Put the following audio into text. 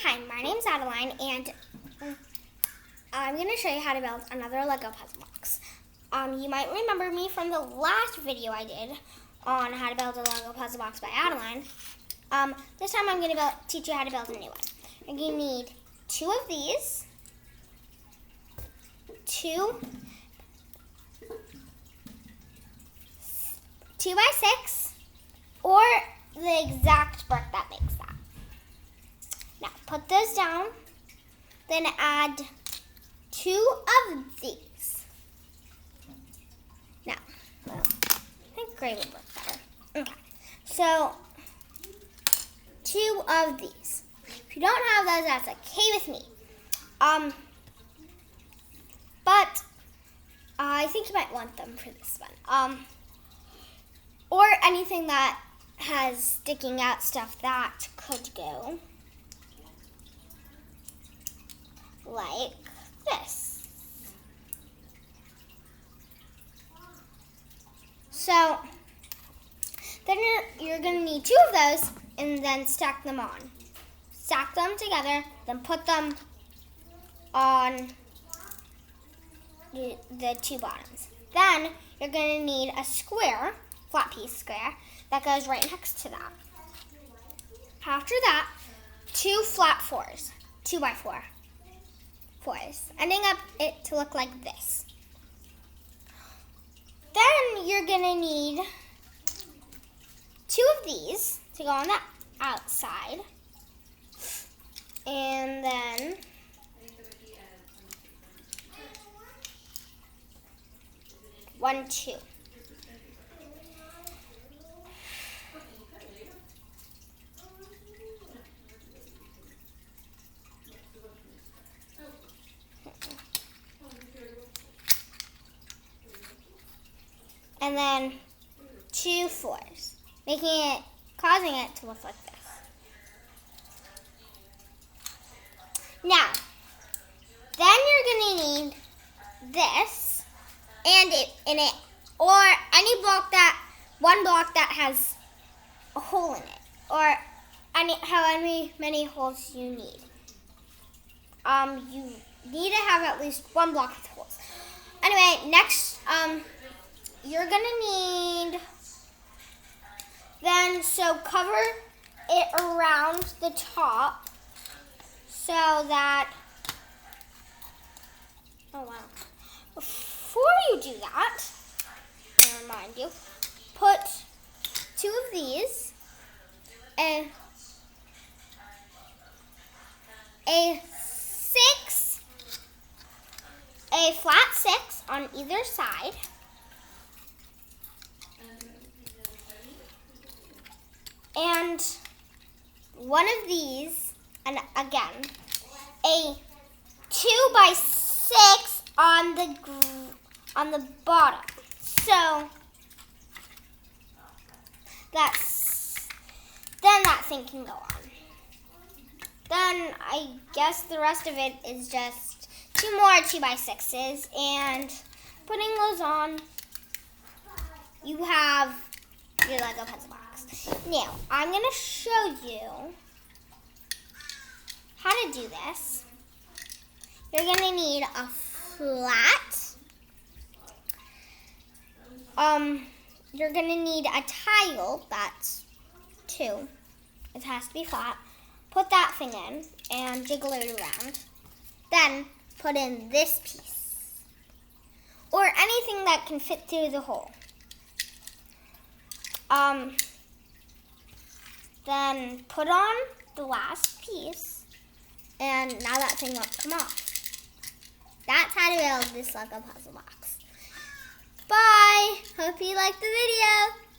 Hi, my name's Adeline, and I'm going to show you how to build another Lego puzzle box. You might remember me from the last video I did on how to build a Lego puzzle box by Adeline. This time I'm going to teach you how to build a new one. You're going to need two of these, two 2x6, or the exact brick that makes that. Now put those down, then add two of these. Now, well, I think gray would work better. Okay, so two of these. If you don't have those, that's okay with me. But I think you might want them for this one. Or anything that has sticking out stuff that could go like this. So then you're going to need two of those and then stack them on. Stack them together, then put them on the two bottoms. Then you're going to need a square, flat piece square, that goes right next to that. After that, two flat fours, 2x4 fours, ending up it to look like this. Then you're gonna need two of these to go on the outside, and then one, two. And then two fours, causing it to look like this. Now, then you're gonna need this and it in it, or any one block that has a hole in it, or however many holes you need. You need to have at least one block with holes. Anyway, next, you're gonna need, so cover it around the top so that, oh wow. Before you do that, I'll remind you, put two of these and a flat 6 on either side. And one of these, and again, a 2x6 on the bottom. So then that thing can go on. Then I guess the rest of it is just two more 2x6s, and putting those on, you have your Lego puzzle box. Now, I'm going to show you how to do this. You're going to need a flat. You're going to need a tile that's 2. It has to be flat. Put that thing in and jiggle it around. Then put in this piece, or anything that can fit through the hole. Then put on the last piece, and now that thing won't come off. That's how to build this Lego puzzle box. Bye! Hope you liked the video.